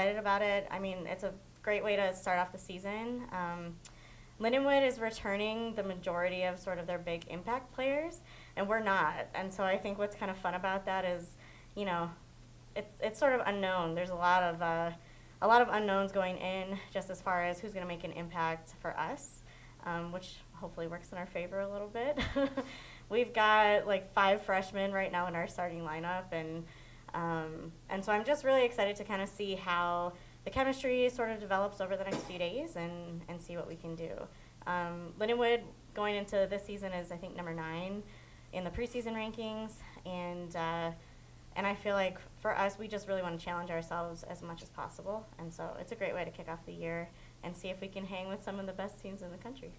excited about it. I mean, it's a great way to start off the season. Lindenwood is returning the majority of sort of their big impact players, and we're not. And so I think what's kind of fun about that is, you know, it's sort of unknown. There's a lot of unknowns going in, just as far as who's going to make an impact for us, which hopefully works in our favor a little bit. We've got like 5 freshmen right now in our starting lineup, and so I'm just really excited to kind of see how the chemistry sort of develops over the next few days and see what we can do. Lindenwood going into this season is, I think, number 9 in the preseason rankings, and I feel like for us, we just really want to challenge ourselves as much as possible. And so it's a great way to kick off the year and see if we can hang with some of the best teams in the country.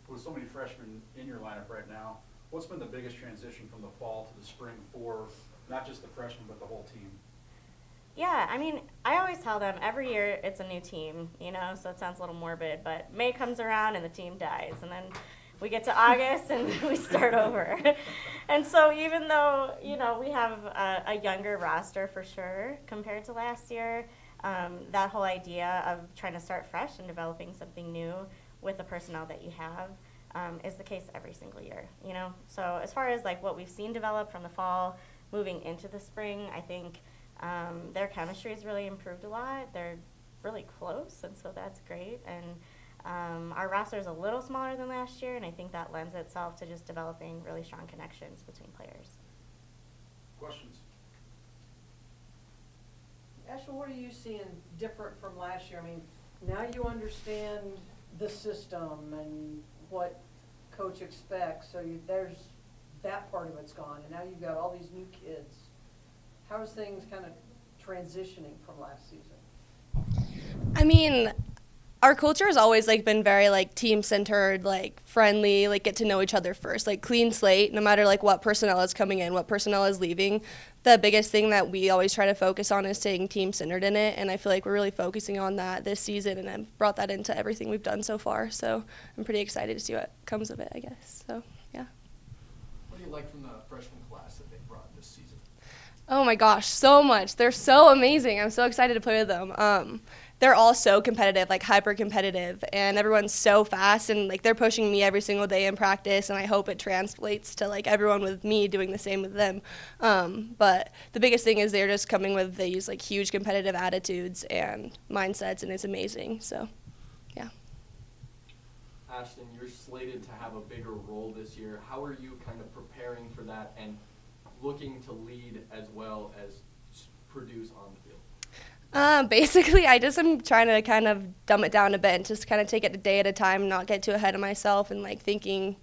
With so many freshmen in your lineup right now, what's been the biggest transition from the fall to the spring for not just the freshmen but the whole team? Yeah, I mean, I always tell them every year it's a new team, you know, so it sounds a little morbid, but May comes around and the team dies, and then we get to August and we start over. And so even though, you know, we have a younger roster for sure compared to last year, that whole idea of trying to start fresh and developing something new with the personnel that you have is the case every single year, you know. So as far as like what we've seen develop from the fall moving into the spring, I think their chemistry has really improved a lot. They're really close, and so that's great. And our roster is a little smaller than last year, and I think that lends itself to just developing really strong connections between players. Questions? Ashton, what are you seeing different from last year? I mean, now you understand the system and what coach expects, so there's that part of it's gone, and now you've got all these new kids. How is things kind of transitioning from last season? I mean, our culture has always like been very like team centered, like friendly, like get to know each other first, like clean slate, no matter like what personnel is coming in, what personnel is leaving. The biggest thing that we always try to focus on is staying team centered in it, and I feel like we're really focusing on that this season, and I've brought that into everything we've done so far. So I'm pretty excited to see what comes of it, I guess. So yeah. What do you like from the freshman class that they brought this season? Oh my gosh, so much. They're so amazing. I'm so excited to play with them. They're all so competitive, like hyper competitive, and everyone's so fast, and like they're pushing me every single day in practice, and I hope it translates to like everyone with me doing the same with them. But the biggest thing is they're just coming with these like huge competitive attitudes and mindsets, and it's amazing. So, yeah. Ashton, you're slated to have a bigger role this year. How are you kind of preparing for that and looking to lead as well as produce on the field? Basically, I just am trying to kind of dumb it down a bit and just kind of take it a day at a time, not get too ahead of myself and like thinking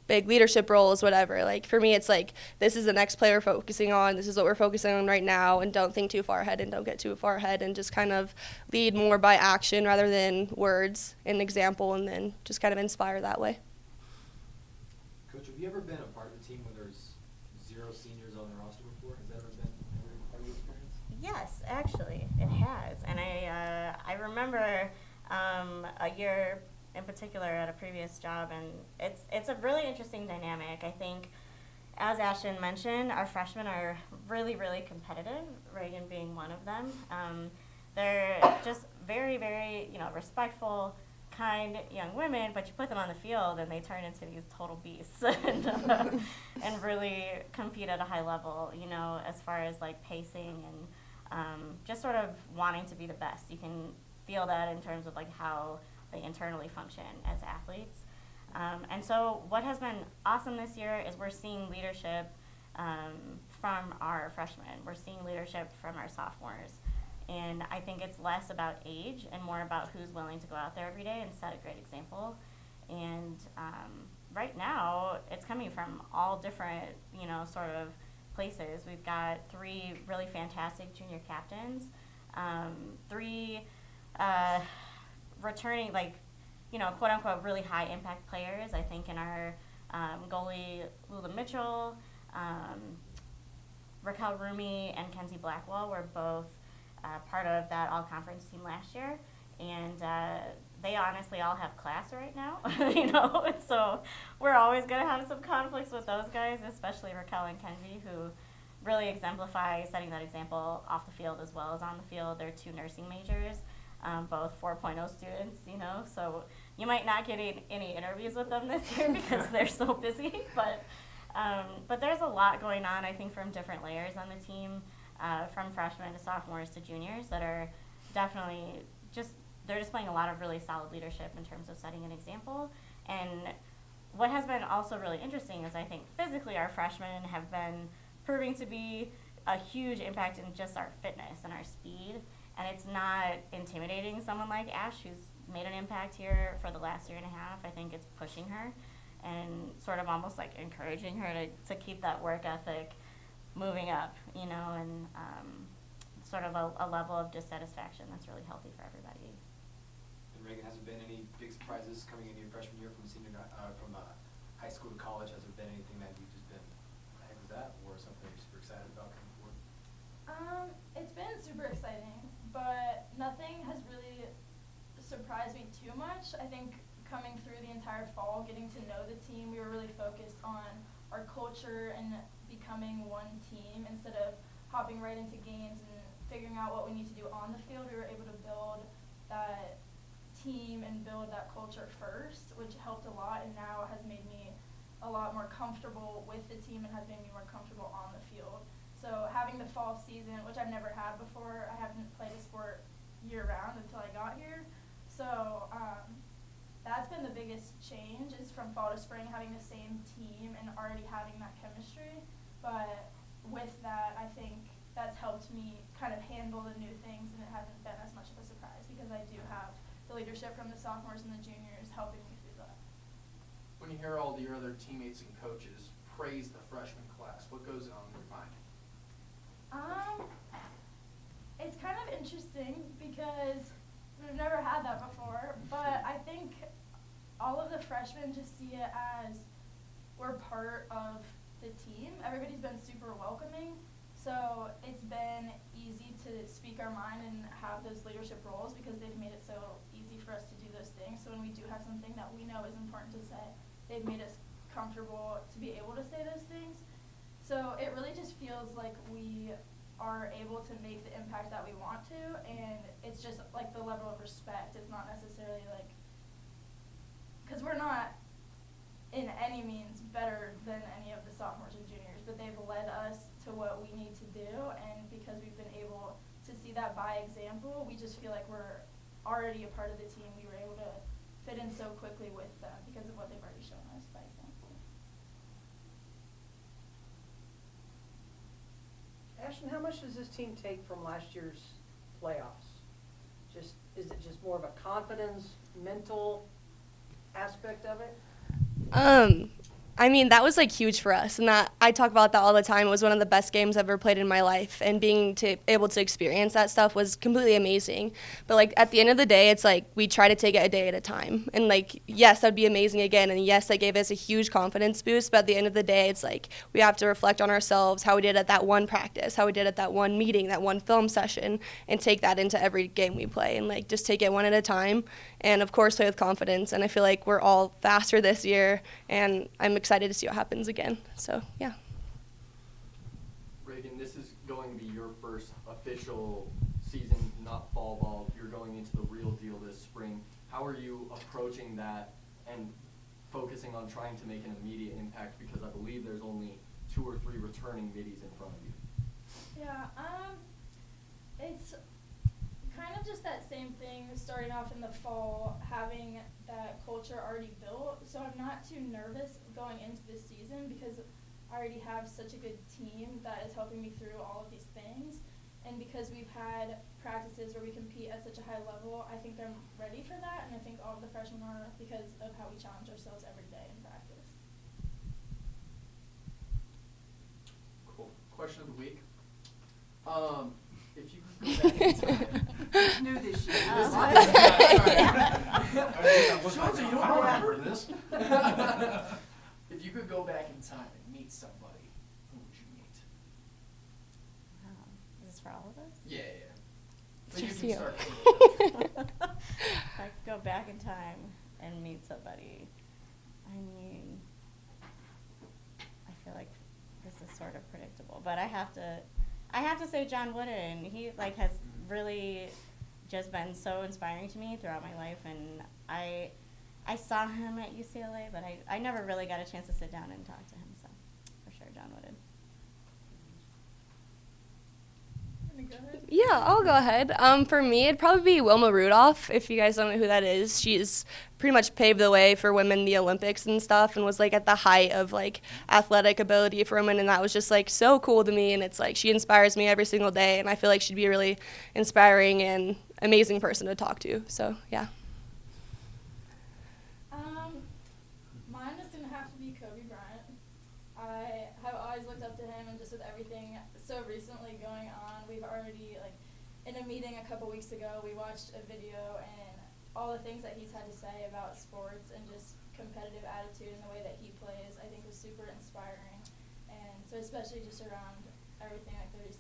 big leadership roles, whatever. Like for me, it's like this is the next player we're focusing on. This is what we're focusing on right now, and don't think too far ahead and don't get too far ahead, and just kind of lead more by action rather than words and example, and then just kind of inspire that way. Coach, have you ever been a part of a team where there's 0 seniors on the roster before? Has that ever been part of your experience? Yes, actually, it has. And I remember a year in particular at a previous job, and it's a really interesting dynamic. I think, as Ashton mentioned, our freshmen are really, really competitive, Regan being one of them. They're just very, very, respectful, kind young women, but you put them on the field and they turn into these total beasts and really compete at a high level, as far as like pacing and just sort of wanting to be the best. You can feel that in terms of like how they internally function as athletes. And so what has been awesome this year is we're seeing leadership from our freshmen. We're seeing leadership from our sophomores. And I think it's less about age and more about who's willing to go out there every day and set a great example. And right now, it's coming from all different, sort of places. We've got 3 really fantastic junior captains, 3 returning, quote unquote, really high impact players. I think in our goalie, Lula Mitchell, Raquel Rumi, and Kenzie Blackwell were both part of that all-conference team last year, and they honestly all have class right now, and so we're always going to have some conflicts with those guys, especially Raquel and Kenzie, who really exemplify setting that example off the field as well as on the field. They're two nursing majors, both 4.0 students, you know, so you might not get any interviews with them this year because they're so busy, but there's a lot going on, I think, from different layers on the team, from freshmen to sophomores to juniors that are definitely they're displaying a lot of really solid leadership in terms of setting an example. And what has been also really interesting is I think physically our freshmen have been proving to be a huge impact in just our fitness and our speed. And it's not intimidating someone like Ash, who's made an impact here for the last year and a half. I think it's pushing her and sort of almost like encouraging her to keep that work ethic moving up, you know, and sort of a level of dissatisfaction that's really healthy for everybody. And Regan, has there been any big surprises coming into your freshman year from high school to college? Has there been anything that you've just been, what the heck was that, or something you're super excited about coming forward? It's been super exciting, but nothing has really surprised me too much. I think coming through the entire fall, getting to know the team, we were really focused on our culture and becoming one team instead of hopping right into games and figuring out what we need to do on the field. We were able to build that team and build that culture first, which helped a lot, and now has made me a lot more comfortable with the team and has made me more comfortable on the field. So having the fall season, which I've never had before, I haven't played a sport year-round until I got here. So that's been the biggest change, is from fall to spring having the same team and already having that chemistry. But with that, I think that's helped me kind of handle the new things, and it hasn't been as much of a surprise because I do have the leadership from the sophomores and the juniors helping me through that. When you hear all your other teammates and coaches praise the freshman class, what goes on in your mind? It's kind of interesting because we've never had that before, but I think all of the freshmen just see it as we're part of the team. Everybody's been super welcoming, so it's been easy to speak our mind and have those leadership roles because they've made it so easy for us to do those things. So when we do have something that we know is important to say, they've made us comfortable to be able to say those things. So it really just feels like we are able to make the impact that we want to, and it's just like the level of respect. It's not necessarily like, because we're not in any means better than any of the sophomores and juniors, but they've led us to what we need to do, and because we've been able to see that by example, we just feel like we're already a part of the team. We were able to fit in so quickly with them because of what they've already shown us by example. Ashton, how much does this team take from last year's playoffs? Is it just more of a confidence, mental aspect of it? I mean, that was like huge for us, and that I talk about that all the time. It was one of the best games I've ever played in my life, and being able to experience that stuff was completely amazing. But like at the end of the day, it's like we try to take it a day at a time, and like yes, that'd be amazing again, and yes, that gave us a huge confidence boost. But at the end of the day, it's like we have to reflect on ourselves, how we did at that one practice, how we did at that one meeting, that one film session, and take that into every game we play, and like just take it one at a time, and of course play with confidence. And I feel like we're all faster this year, and I'm excited to see what happens again. So yeah. Regan, this is going to be your first official season, not fall ball. You're going into the real deal this spring. How are you approaching that and focusing on trying to make an immediate impact, because I believe there's only 2 or 3 returning middies in front of you? Yeah, it's kind of just that same thing, starting off in the fall, having that culture already built. So I'm not too nervous going into this season because I already have such a good team that is helping me through all of these things. And because we've had practices where we compete at such a high level, I think I'm ready for that, and I think all of the freshmen are because of how we challenge ourselves every day in practice. Cool. Question of the week. If you could go back in time. It's new this year. Shanta, you don't remember this. If you could go back in time and meet somebody, who would you meet? Wow. Is this for all of us? Yeah. It's So just you you. can start. If I could go back in time and meet somebody, I mean, I feel like this is sort of predictable, but I have to say John Wooden. He like has really just been so inspiring to me throughout my life, and I saw him at UCLA, but I never really got a chance to sit down and talk to him. So for sure, John Wooden. Go ahead. Yeah, I'll go ahead. For me, it'd probably be Wilma Rudolph. If you guys don't know who that is, she's pretty much paved the way for women in the Olympics and stuff, and was like at the height of like athletic ability for women, and that was just like so cool to me. And it's like she inspires me every single day, and I feel like she'd be a really inspiring and amazing person to talk to. So yeah. Mine is gonna have to be Kobe Bryant. I have always looked up to him, and just with everything so recently going on, we've already, like, in a meeting a couple weeks ago, we watched a video, and all the things that he's had to say about sports and just competitive attitude and the way that he plays, I think was super inspiring. And so especially just around everything like that he's